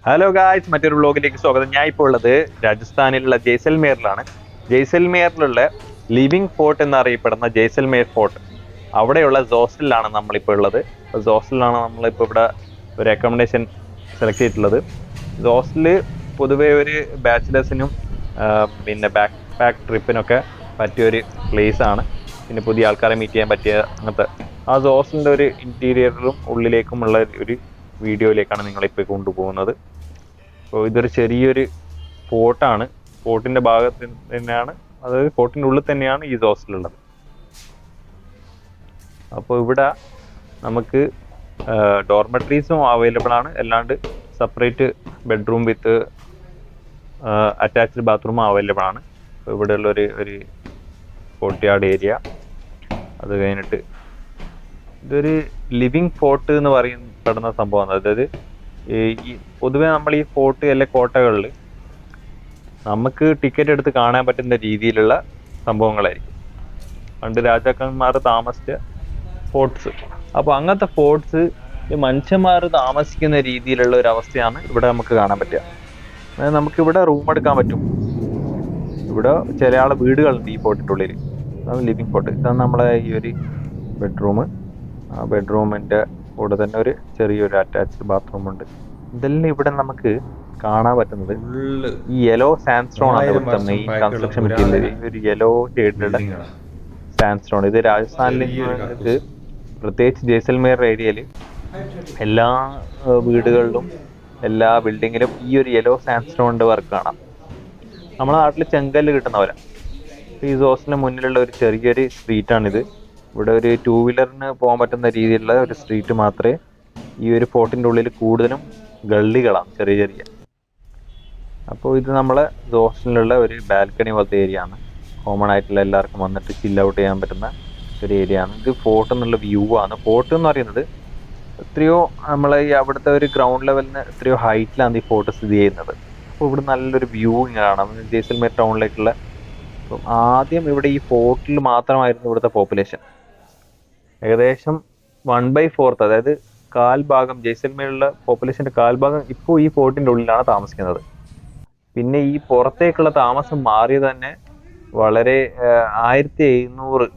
Hello guys, മറ്റൊരു വ്ലോഗിലേക്ക് സ്വാഗതം. ഞാൻ ഇപ്പോൾ ഉള്ളത് രാജസ്ഥാനിലുള്ള ജയ്സൽമേറിലാണ്. ജയ്സൽമേറിലുള്ള ലിവിംഗ് ഫോർട്ട് എന്നറിയപ്പെടുന്ന ജയ്സൽമേർ ഫോർട്ട്, അവിടെയുള്ള ഹോസ്റ്റലിലാണ് നമ്മളിപ്പോൾ ഉള്ളത്. ഹോസ്റ്റലിലാണ് നമ്മളിപ്പോൾ ഇവിടെ ഒരു അക്കോമഡേഷൻ സെലക്ട് ചെയ്തിട്ടുള്ളത്. ഹോസ്റ്റലിൽ പൊതുവെ ഒരു ബാച്ചിലേഴ്സിനും പിന്നെ ബാക്ക് പാക്ക് ട്രിപ്പിനൊക്കെ പറ്റിയ ഒരു പ്ലേസ് ആണ്. പിന്നെ പുതിയ ആൾക്കാരെ മീറ്റ് ചെയ്യാൻ പറ്റിയ അങ്ങനത്തെ ആ ഹോസ്റ്റലിൻ്റെ ഒരു ഇൻറ്റീരിയറിലും ഉള്ളിലേക്കുമുള്ള ഒരു വീഡിയോയിലേക്കാണ് നിങ്ങളിപ്പോൾ കൊണ്ടുപോകുന്നത്. അപ്പോൾ ഇതൊരു ചെറിയൊരു ഫോർട്ടാണ്. ഫോർട്ടിന്റെ ഭാഗത്ത് തന്നെയാണ്, അതായത് ഫോർട്ടിന്റെ ഉള്ളിൽ തന്നെയാണ് ഈ ഹോസ്റ്റലുള്ളത്. അപ്പോൾ ഇവിടെ നമുക്ക് ഡോർമെട്രീസും അവൈലബിൾ ആണ്, അല്ലാണ്ട് സെപ്പറേറ്റ് ബെഡ്റൂം വിത്ത് അറ്റാച്ച്ഡ് ബാത്റൂമും അവൈലബിൾ ആണ്. അപ്പോൾ ഇവിടെയുള്ള ഒരു കോർട്ട്യാർഡ് ഏരിയ. അത് കഴിഞ്ഞിട്ട് ഇതൊരു ലിവിങ് ഫോർട്ട് എന്ന് പറയപ്പെടുന്ന സംഭവമാണ്. അതായത് ഈ പൊതുവെ നമ്മൾ ഈ ഫോർട്ട് അല്ലെ കോട്ടകളിൽ നമുക്ക് ടിക്കറ്റ് എടുത്ത് കാണാൻ പറ്റുന്ന രീതിയിലുള്ള സംഭവങ്ങളായിരിക്കും പണ്ട് രാജാക്കന്മാർ താമസിച്ച ഫോർട്ട്സ്. അപ്പോൾ അങ്ങനത്തെ ഫോർട്ട്സ് മനുഷ്യന്മാർ താമസിക്കുന്ന രീതിയിലുള്ള ഒരു അവസ്ഥയാണ് ഇവിടെ നമുക്ക് കാണാൻ പറ്റുക. അതായത് നമുക്കിവിടെ റൂം എടുക്കാൻ പറ്റും. ഇവിടെ ചില ആളെ വീടുകളുണ്ട് ഈ ഫോർട്ടിൻ്റെ ഉള്ളിൽ. അതാണ് ലിവിങ് ഫോർട്ട്. ഇതാണ് നമ്മളെ ഈ ഒരു ബെഡ്റൂം. ആ ബെഡ്റൂമിൻ്റെ കൂടെ തന്നെ ഒരു ചെറിയൊരു അറ്റാച്ച്ഡ് ബാത്റൂം ഉണ്ട്. ഇതെല്ലാം ഇവിടെ നമുക്ക് കാണാൻ പറ്റുന്നത് ഈ യെല്ലോ സാൻഡ്സ്റ്റോൺ ആണ് ഇവിടുത്തെ മെയിൻ കൺസ്ട്രക്ഷൻ മെറ്റീരിയൽ. ഈ ഒരു യെല്ലോ ഷെയ്ഡിലുള്ള സാൻഡ്സ്റ്റോൺ. ഇത് രാജസ്ഥാനിൽ പ്രത്യേകിച്ച് ജയ്സൽമേർ ഏരിയയിൽ എല്ലാ വീടുകളിലും എല്ലാ ബിൽഡിങ്ങിലും ഈ ഒരു യെല്ലോ സാൻഡ്സ്റ്റോണിന്റെ വർക്ക് കാണാം. നമ്മുടെ നാട്ടിൽ ചെങ്കല്ല് കിട്ടുന്ന പോലെ. ഈ ഹോസ്റ്റലിന് മുന്നിലുള്ള ഒരു ചെറിയൊരു സ്ട്രീറ്റാണിത്. ഇവിടെ ഒരു 2 വീലറിന് പോകാൻ പറ്റുന്ന രീതിയിലുള്ള ഒരു സ്ട്രീറ്റ് മാത്രമേ. ഈ ഒരു ഫോർട്ടിൻ്റെ ഉള്ളിൽ കൂടുതലും ഗള്ളികളാണ്, ചെറിയ ചെറിയ. അപ്പോൾ ഇത് നമ്മളെ ഹോസ്റ്റലിലുള്ള ഒരു ബാൽക്കണി പോലത്തെ ഏരിയ ആണ്. കോമൺ ആയിട്ടുള്ള എല്ലാവർക്കും വന്നിട്ട് ചിൽ ഔട്ട് ചെയ്യാൻ പറ്റുന്ന ഒരു ഏരിയ ആണ്. ഇത് ഫോർട്ട് എന്നുള്ള വ്യൂ ആണ്. ഫോർട്ട് എന്ന് പറയുന്നത് എത്രയോ നമ്മളെ ഈ അവിടുത്തെ ഒരു ഗ്രൗണ്ട് ലെവലിന് എത്രയോ ഹൈറ്റിലാണ് ഈ ഫോർട്ട് സ്ഥിതി ചെയ്യുന്നത്. അപ്പോൾ ഇവിടെ നല്ലൊരു വ്യൂ കാണാം ജയ്സൽമേർ ടൗണിലേക്കുള്ള. അപ്പം ആദ്യം ഇവിടെ ഈ ഫോർട്ടിൽ മാത്രമായിരുന്നു ഇവിടുത്തെ പോപ്പുലേഷൻ. ഏകദേശം 1/4, അതായത് കാൽഭാഗം, ജയ്സൽമേറിലുള്ള പോപ്പുലേഷന്റെ കാൽഭാഗം ഇപ്പോൾ ഈ ഫോർട്ടിന്റെ ഉള്ളിലാണ് താമസിക്കുന്നത്. പിന്നെ ഈ പുറത്തേക്കുള്ള താമസം മാറിയത് തന്നെ വളരെ 1700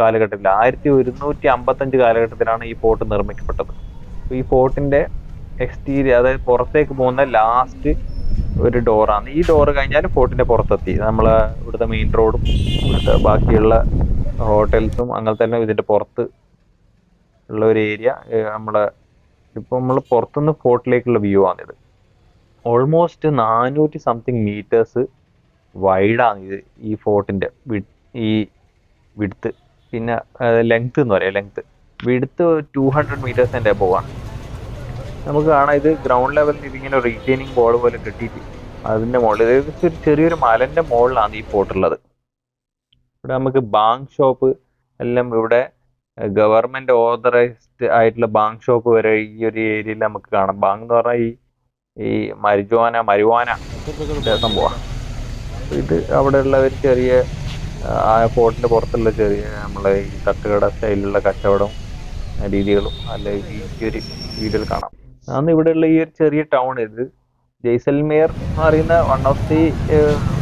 കാലഘട്ടത്തിൽ, 1155 കാലഘട്ടത്തിലാണ് ഈ ഫോർട്ട് നിർമ്മിക്കപ്പെട്ടത്. ഈ ഫോർട്ടിന്റെ എക്സ്റ്റീരിയർ, അതായത് പുറത്തേക്ക് പോകുന്ന ലാസ്റ്റ് ഒരു ഡോറാണ്. ഈ ഡോറ് കഴിഞ്ഞാൽ ഫോർട്ടിന്റെ പുറത്തെത്തി. നമ്മളെ ഇവിടുത്തെ മെയിൻ റോഡും ഇവിടുത്തെ ബാക്കിയുള്ള ഹോട്ടൽസും അങ്ങനെ തന്നെ ഇതിന്റെ പുറത്ത് ഉള്ള ഒരു ഏരിയ. നമ്മളെ ഇപ്പൊ നമ്മൾ പുറത്തുനിന്ന് ഫോർട്ടിലേക്കുള്ള വ്യൂ ആണിത്. ഓൾമോസ്റ്റ് 400 സംതിങ് മീറ്റേഴ്സ് വൈഡാണ് ഇത് ഈ ഫോർട്ടിന്റെ ഈ വിഡ്ത്ത്. പിന്നെ ലെങ്ത് എന്ന് പറയാം, ലെങ്ത്. വിഡ്ത്ത് 200 മീറ്റേഴ്സിന്റെ അബോവാണ്. നമുക്ക് കാണാം ഇത് ഗ്രൗണ്ട് ലെവലിൽ ഇതിങ്ങനെ റീറ്റെയിനിങ് ബോൾ പോലെ കെട്ടിയിട്ട് അതിന്റെ മുകളിൽ ഒരു ചെറിയൊരു മലന്റെ മുകളിലാണ് ഈ ഫോർട്ടുള്ളത്. ഇവിടെ നമുക്ക് ബാങ്ക് ഷോപ്പ് എല്ലാം, ഇവിടെ ഗവൺമെന്റ് ഓതറൈസ്ഡ് ആയിട്ടുള്ള ബാങ്ക് ഷോപ്പ് വരെ ഈ ഒരു ഏരിയയിൽ നമുക്ക് കാണാം. ബാങ്ക് എന്ന് പറഞ്ഞാൽ ഈ മരുവാന സംഭവമാണ്. ഇത് അവിടെയുള്ള ഒരു ചെറിയ ഫോർട്ടിന്റെ പുറത്തുള്ള ചെറിയ നമ്മളെ ഈ തട്ടുകട സ്റ്റൈലിലുള്ള കച്ചവടം രീതികളും അല്ല ഈ ഒരു വീഡിയോയിൽ കാണാം. അന്ന് ഇവിടെയുള്ള ഈ ഒരു ചെറിയ ടൗൺ, ഇത് ജയ്സൽമേർ എന്ന് പറയുന്ന one of the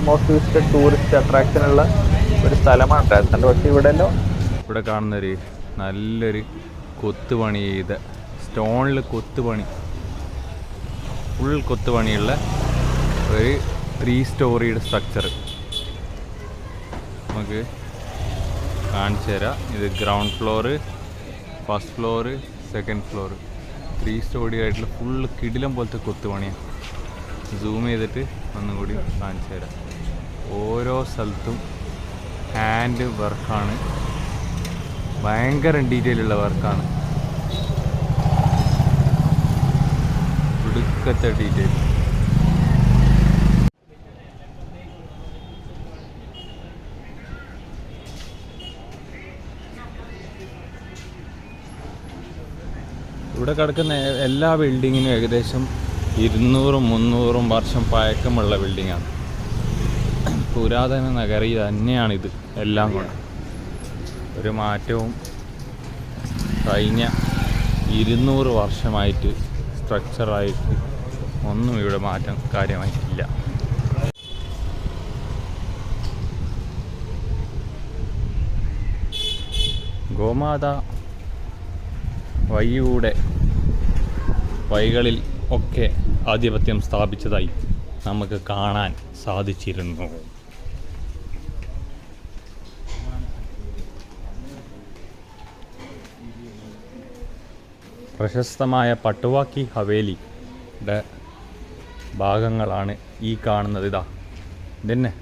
most visited tourist attraction ഉള്ള ഒരു സ്ഥലമാണ് രാജസ്ഥാനിൽ. പക്ഷേ ഇവിടെ കാണുന്നൊരു നല്ലൊരു കൊത്തുപണി ചെയ്ത സ്റ്റോണിൽ ഫുൾ കൊത്തുപണിയുള്ള ഒരു 3 സ്റ്റോറിയുടെ സ്ട്രക്ചർ നമുക്ക് കാണിച്ചു തരാം. ഇത് ground floor, first floor, second floor, 3 story ആയിട്ടുള്ള ഫുള്ള് കിടിലം പോലത്തെ കൊത്തുപണിയാണ്. സൂം ചെയ്തിട്ട് ഒന്നുകൂടി കാണിച്ചു തരാം. ഓരോ സ്ഥലത്തും ഹാൻഡ് വർക്കാണ്, ഭയങ്കര ഡീറ്റെയിലുള്ള വർക്കാണ്, ഒടുക്കത്തെ ഡീറ്റെയിൽ. ഇവിടെ കിടക്കുന്ന എല്ലാ ബിൽഡിങ്ങിനും ഏകദേശം 200-300 വർഷം പഴക്കമുള്ള ബിൽഡിങ്ങാണ്. പുരാതന നഗരി തന്നെയാണിത്. എല്ലാം കൊണ്ട് ഒരു മാറ്റവും കഴിഞ്ഞ 200 വർഷമായിട്ട് സ്ട്രക്ചറായിട്ട് ഒന്നും ഇവിടെ മാറ്റം കാര്യമായിട്ടില്ല. ഗോമാത വഴികളിൽ ഒക്കെ ആധിപത്യം സ്ഥാപിച്ചതായി നമുക്ക് കാണാൻ സാധിച്ചിരുന്നു. പ്രശസ്തമായ പട്ടുവാക്കി ഹവേലിയുടെ ഭാഗങ്ങളാണ് ഈ കാണുന്നത്. ഇതന്നെ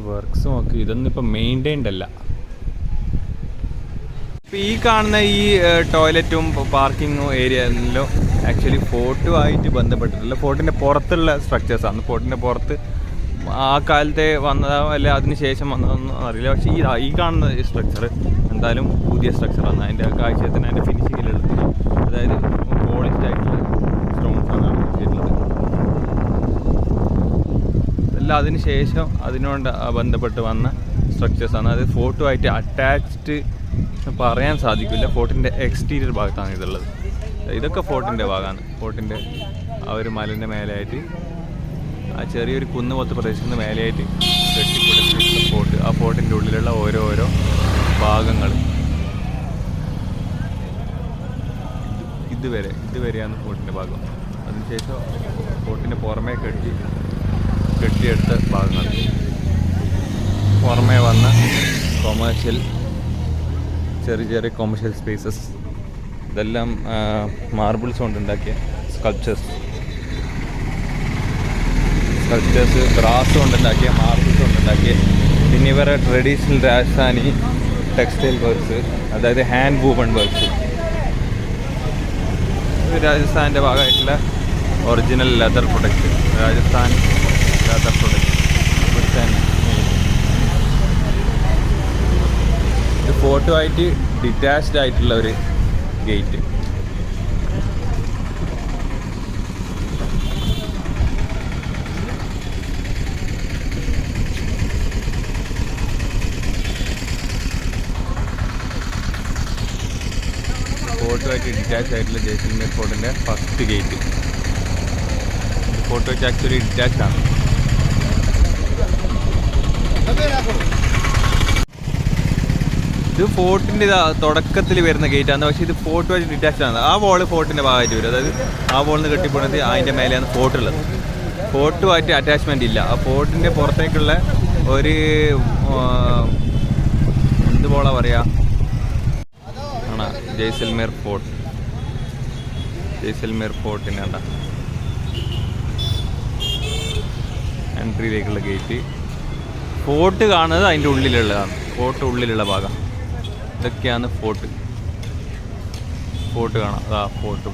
വർക്ക്സ് നോക്ക്. ഇതൊന്നും ഇപ്പം മെയിൻറ്റൈൻഡ് അല്ല. ഇപ്പം ഈ കാണുന്ന ഈ ടോയ്ലറ്റും പാർക്കിങ്ങും ഏരിയയിലോ ആക്ച്വലി ഫോർട്ടുമായിട്ട് ബന്ധപ്പെട്ടിട്ടുള്ള ഫോർട്ടിൻ്റെ പുറത്തുള്ള സ്ട്രക്ചേഴ്സാണ്. ഫോർട്ടിൻ്റെ പുറത്ത് ആ കാലത്തെ വന്നതോ അല്ല അതിന് ശേഷം വന്നതൊന്നും അറിയില്ല. പക്ഷേ ഈ കാണുന്ന സ്ട്രക്ചർ എന്തായാലും പുതിയ സ്ട്രക്ചറാണ്. അതിൻ്റെ കാഴ്ചത്തിന് അതിൻ്റെ ഫിനിഷിങ്ങിലുള്ളത്, അതായത് പോളിഷ്ഡ് ആയിട്ടുള്ള സ്റ്റോൺസാണ് ചെയ്തിട്ടുള്ളത്. അല്ല അതിന് ശേഷം അതിനോട് ബന്ധപ്പെട്ട് വന്ന സ്ട്രക്ചേഴ്സാണ്. അത് ഫോർട്ടുമായിട്ട് അറ്റാച്ച്ഡ് പറയാൻ സാധിക്കില്ല. ഫോർട്ടിൻ്റെ എക്സ്റ്റീരിയർ ഭാഗത്താണ് ഇതുള്ളത്. ഇതൊക്കെ ഫോർട്ടിൻ്റെ ഭാഗമാണ്. ഫോർട്ടിൻ്റെ ആ ഒരു മലൻ്റെ മേലെയായിട്ട് ആ ചെറിയൊരു കുന്ന് പോലത്തെ പ്രദേശത്തിന് മേലെയായിട്ട് കെട്ടിപ്പിടിച്ചിട്ടുള്ള ഫോർട്ട്. ആ ഫോർട്ടിൻ്റെ ഉള്ളിലുള്ള ഓരോരോ ഭാഗങ്ങൾ ഇതുവരെയാണ് ഫോർട്ടിൻ്റെ ഭാഗം. അതിനുശേഷം ഫോർട്ടിൻ്റെ പുറമേ കെട്ടിയെടുത്ത ഭാഗങ്ങൾ, പുറമേ വന്ന ചെറിയ കൊമേഴ്ഷ്യൽ സ്പേസസ്, ഇതെല്ലാം മാർബിൾസ് കൊണ്ടുണ്ടാക്കിയ സ്കൾപ്ചേഴ്സ്, ബ്രാസ് കൊണ്ടുണ്ടാക്കിയ, മാർബിൾസ് കൊണ്ടുണ്ടാക്കിയ. പിന്നെ ഇവരെ ട്രഡീഷണൽ രാജസ്ഥാനി ടെക്സ്റ്റൈൽ വർക്ക്സ്, അതായത് ഹാൻഡ് വൂവൺ വർക്ക്സ്. രാജസ്ഥാൻ്റെ ഭാഗമായിട്ടുള്ള original leather product, Rajasthan leather product ഇവിടുത്തെ തന്നെ. ഇത് ഫോർട്ടുമായിട്ട് ഡിറ്റാച്ച്ഡ് ആയിട്ടുള്ള ഒരു ഗേറ്റ്. ഫോർട്ടുമായിട്ട് ഡിറ്റാച്ച് ആയിട്ടുള്ള ജയ്സൽമേർ ഫോർട്ടിൻ്റെ ഫസ്റ്റ് ഗേറ്റ്. ഫോർട്ട് വെച്ച് ആക്ച്വലി ഡിറ്റാച്ച് ആണ്. ഇത് ഫോർട്ടിൻ്റെ തുടക്കത്തിൽ വരുന്ന ഗേറ്റാണ്, പക്ഷേ ഇത് ഫോർട്ട് വെച്ച് ഡിറ്റാച്ച് ആണ്. ആ വോള് ഫോർട്ടിൻ്റെ ഭാഗമായിട്ട് വരും. അതായത് ആ വോളിൽ നിന്ന് കെട്ടിപ്പോണത് അതിൻ്റെ മേലെയാണ് ഫോർട്ടുള്ളത്. ഫോർട്ടുമായിട്ട് അറ്റാച്ച്മെൻ്റ് ഇല്ല. ആ ഫോർട്ടിൻ്റെ പുറത്തേക്കുള്ള ഒരു എന്ത് പോളാ പറയുക ആണ് ജയ്സൽമേർ ഫോർട്ടിൻ്റെ എൻട്രിയിലേക്കുള്ള ഗേറ്റ്. ഫോർട്ട് കാണുന്നത് അതിൻ്റെ ഉള്ളിലുള്ളതാണ്. ഫോർട്ട് ഉള്ളിലുള്ള ഭാഗം ഇതൊക്കെയാണ് ഫോർട്ട് കാണാം. അതാ ഫോർട്ട്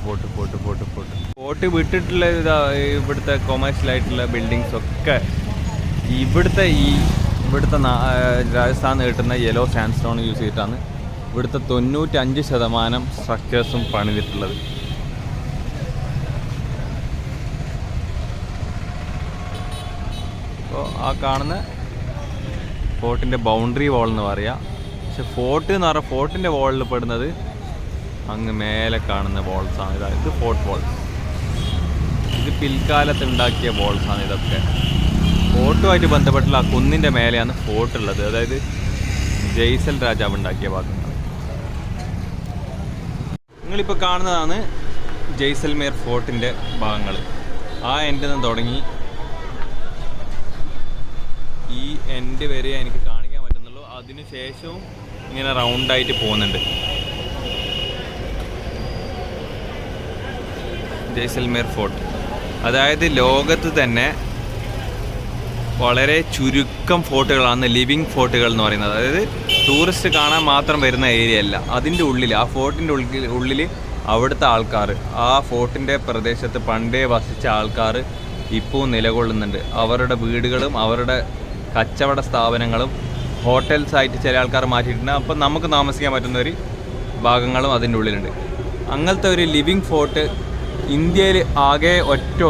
വിട്ടിട്ടുള്ള ഇവിടുത്തെ കൊമേഴ്ഷ്യലായിട്ടുള്ള ബിൽഡിങ്സ് ഒക്കെ ഇവിടുത്തെ രാജസ്ഥാനിൽ കിട്ടുന്ന യെല്ലോ സാൻഡ്സ്റ്റോൺ യൂസ് ചെയ്തിട്ടാണ് ഇവിടുത്തെ 95% സ്ട്രക്ചേഴ്സും പണിതിട്ടുള്ളത്. അപ്പോൾ ആ കാണുന്ന ഫോർട്ടിൻ്റെ ബൗണ്ടറി വാൾ എന്ന് പറയാം. പക്ഷെ ഫോർട്ട് എന്ന് പറഞ്ഞാൽ ഫോർട്ടിൻ്റെ വാളിൽ പെടുന്നത് അങ്ങ് മേലെ കാണുന്ന വാൾസാണ്. ഇത് ഫോർട്ട് വാൾസ്. ഇത് പിൽക്കാലത്ത് ഉണ്ടാക്കിയ വാൾസാണ്. ഇതൊക്കെ ഫോർട്ടുമായിട്ട് ബന്ധപ്പെട്ടുള്ള ആ കുന്നിൻ്റെ മേലെയാണ് ഫോർട്ട് ഉള്ളത്. അതായത് ജയ്സൽ രാജാവ് ഉണ്ടാക്കിയ ഭാഗങ്ങൾ. നിങ്ങളിപ്പോൾ കാണുന്നതാണ് ജയ്സൽമേർ ഫോർട്ടിൻ്റെ ഭാഗങ്ങൾ. ആ എൻഡിൽ നിന്ന് തുടങ്ങി ഈ എൻഡ് വരെ എനിക്ക് കാണിക്കാൻ പറ്റുന്നുള്ളൂ. അതിനുശേഷവും ഇങ്ങനെ റൗണ്ടായിട്ട് പോകുന്നുണ്ട്. ജയ്സൽമേർ ഫോർട്ട് അതായത് ലോകത്ത് തന്നെ വളരെ ചുരുക്കം ഫോർട്ടുകളാണ് ലിവിങ് ഫോർട്ടുകൾ എന്ന് പറയുന്നത്. അതായത് ടൂറിസ്റ്റ് കാണാൻ മാത്രം വരുന്ന ഏരിയ അല്ല. അതിൻ്റെ ഉള്ളിൽ, ആ ഫോർട്ടിൻ്റെ ഉള്ളിൽ അവിടുത്തെ ആൾക്കാർ, ആ ഫോർട്ടിൻ്റെ പ്രദേശത്ത് പണ്ടേ വസിച്ച ആൾക്കാർ ഇപ്പോൾ നിലകൊള്ളുന്നുണ്ട്. അവരുടെ വീടുകളും അവരുടെ കച്ചവട സ്ഥാപനങ്ങളും ഹോട്ടൽസായിട്ട് ചില ആൾക്കാർ മാറ്റിയിട്ടുണ്ട്. അപ്പം നമുക്ക് താമസിക്കാൻ പറ്റുന്ന ഒരു ഭാഗങ്ങളും അതിൻ്റെ ഉള്ളിലുണ്ട്. അങ്ങനത്തെ ഒരു ലിവിങ് ഫോർട്ട് ഇന്ത്യയിൽ ആകെ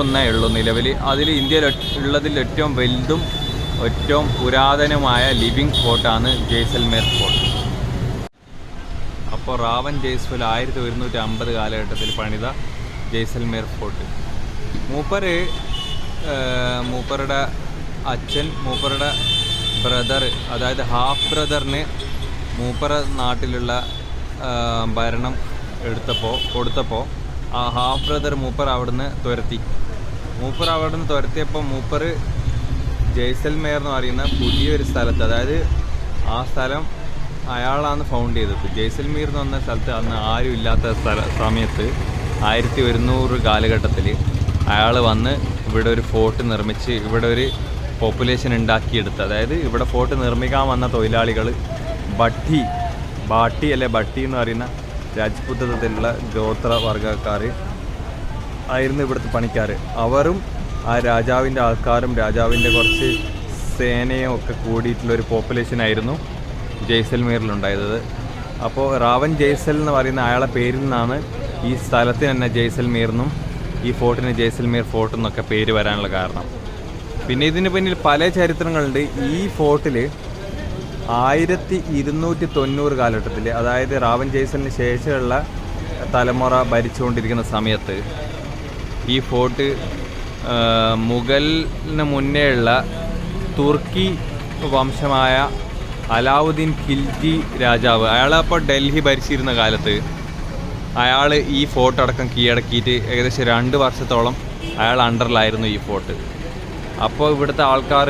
ഒന്നേ ഉള്ളൂ നിലവിൽ. അതിൽ ഇന്ത്യയിൽ ഉള്ളതിൽ ഏറ്റവും വലുതും ഏറ്റവും പുരാതനമായ ലിവിങ് ഫോർട്ടാണ് ജയ്സൽമേർ ഫോർട്ട്. അപ്പോൾ റാവൻ ജയ്സ്വൽ 1150 കാലഘട്ടത്തിൽ പണിത ജയ്സൽമേർ ഫോർട്ട്. മൂപ്പരുടെ അച്ഛൻ, മൂപ്പരുടെ ബ്രദർ, അതായത് ഹാഫ് ബ്രദറിന് മൂപ്പര നാട്ടിലുള്ള ഭരണം കൊടുത്തപ്പോൾ ആ ഹാഫ് ബ്രദർ മൂപ്പർ അവിടുന്ന് തുരത്തിയപ്പോൾ മൂപ്പർ ജയ്സൽമേർ എന്ന് പറയുന്ന പുതിയൊരു സ്ഥലത്ത്, അതായത് ആ സ്ഥലം അയാളാണ് ഫൗണ്ട് ചെയ്തത്. ജയ്സൽമീർ എന്ന് പറഞ്ഞ സ്ഥലത്ത് അന്ന് ആരും ഇല്ലാത്ത സമയത്ത് 1100 കാലഘട്ടത്തിൽ അയാൾ വന്ന് ഇവിടെ ഒരു ഫോർട്ട് നിർമ്മിച്ച് ഇവിടെ ഒരു പോപ്പുലേഷൻ ഉണ്ടാക്കിയെടുത്ത്. അതായത് ഇവിടെ ഫോർട്ട് നിർമ്മിക്കാൻ വന്ന തൊഴിലാളികൾ ഭട്ടി എന്ന് പറയുന്ന രാജ്പുത്രത്തിലുള്ള ഗോത്ര വർഗ്ഗക്കാർ ആയിരുന്നു ഇവിടുത്തെ പണിക്കാർ. അവരും ആ രാജാവിൻ്റെ ആൾക്കാരും രാജാവിൻ്റെ കുറച്ച് സേനയും ഒക്കെ കൂടിയിട്ടുള്ളൊരു പോപ്പുലേഷനായിരുന്നു ജയ്സൽമീറിലുണ്ടായത്. അപ്പോൾ റാവൻ ജയ്സൽ എന്ന് പറയുന്ന അയാളെ പേരിൽ നിന്നാണ് ഈ സ്ഥലത്തിന് തന്നെ ജയ്സൽമീർ എന്നും ഈ ഫോർട്ടിന് ജയ്സൽമീർ ഫോർട്ട് എന്നൊക്കെ പേര് വരാനുള്ള കാരണം. പിന്നെ ഇതിന് പിന്നിൽ പല ചരിത്രങ്ങളുണ്ട്. ഈ ഫോർട്ടിൽ 1290 കാലഘട്ടത്തിൽ, അതായത് റാവൻ ജയ്സലിന് ശേഷമുള്ള തലമുറ ഭരിച്ചുകൊണ്ടിരിക്കുന്ന സമയത്ത് ഈ ഫോർട്ട് മുഗലിന് മുന്നേ ഉള്ള തുർക്കി വംശമായ അലാവുദ്ദീൻ ഖിൽജി രാജാവ്, അയാളപ്പോൾ ഡൽഹി ഭരിച്ചിരുന്ന കാലത്ത് അയാൾ ഈ ഫോർട്ട് അടക്കം കീഴടക്കിയിട്ട് ഏകദേശം 2 വർഷത്തോളം അയാൾ അണ്ടറിലായിരുന്നു ഈ ഫോർട്ട്. അപ്പോൾ ഇവിടുത്തെ ആൾക്കാർ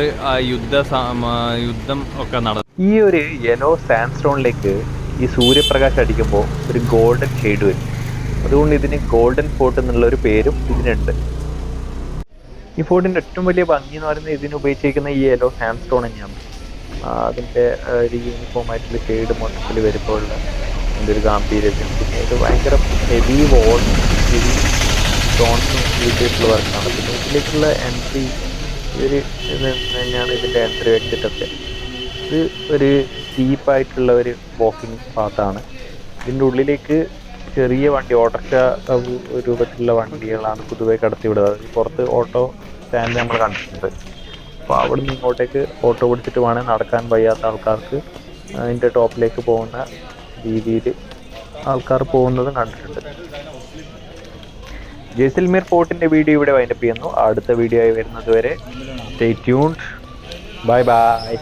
യുദ്ധം ഒക്കെ നടന്നു. ഈ ഒരു യെല്ലോ സാൻഡ്സ്റ്റോണിലേക്ക് ഈ സൂര്യപ്രകാശം അടിക്കുമ്പോൾ ഒരു ഗോൾഡൻ ഷെയ്ഡ് വരും. അതുകൊണ്ട് ഇതിന് ഗോൾഡൻ ഫോർട്ട് എന്നുള്ള ഒരു പേരും ഇതിനുണ്ട്. ഈ ഫോർട്ടിൻ്റെ ഏറ്റവും വലിയ ഭംഗി എന്ന് പറയുന്നത് ഇതിന് ഉപയോഗിച്ചിരിക്കുന്ന ഈ യെല്ലോ സാൻഡ്സ്റ്റോൺ തന്നെയാണ്. അതിൻ്റെ ഒരു യൂണിഫോം ആയിട്ടുള്ള ഷെയ്ഡ് മൊത്തത്തിൽ വരുമ്പോഴുള്ള അതിൻ്റെ ഒരു ഗാംഭീര്യത്തിന്, പിന്നെ ഇത് ഭയങ്കര ഹെവി സ്റ്റോൺസ് യൂസ് ചെയ്തിട്ടുള്ള വർക്കാണ്. പിന്നെ ഇതിലേക്കുള്ള എൻട്രി ഇത് തന്നെയാണ് ഇതിൻ്റെ എൻട്രി എക്സിറ്റൊക്കെ. ഇത് ഒരു സ്റ്റീപ്പായിട്ടുള്ള ഒരു വാക്കിംഗ് പാത്താണ്. ഇതിൻ്റെ ഉള്ളിലേക്ക് ചെറിയ വണ്ടി, ഓട്ടോറിക്ഷ രൂപത്തിലുള്ള വണ്ടികളാണ് പൊതുവെ കടത്തിവിടുക. പുറത്ത് ഓട്ടോ സ്റ്റാൻഡ് നമ്മൾ കണ്ടിട്ടുണ്ട്. അപ്പോൾ അവിടെ നിന്ന് ഇങ്ങോട്ടേക്ക് ഓട്ടോ പിടിച്ചിട്ട് വേണമെങ്കിൽ നടക്കാൻ വയ്യാത്ത ആൾക്കാർക്ക് അതിൻ്റെ ടോപ്പിലേക്ക് പോകുന്ന രീതിയിൽ ആൾക്കാർ പോകുന്നതും കണ്ടിട്ടുണ്ട്. ജയ്സൽമീർ ഫോർട്ടിൻ്റെ വീഡിയോ ഇവിടെ വൈൻഡപ്പ് ചെയ്യുന്നു. അടുത്ത വീഡിയോ ആയി വരുന്നത് വരെ സ്റ്റേ ട്യൂൺഡ്. Bye bye.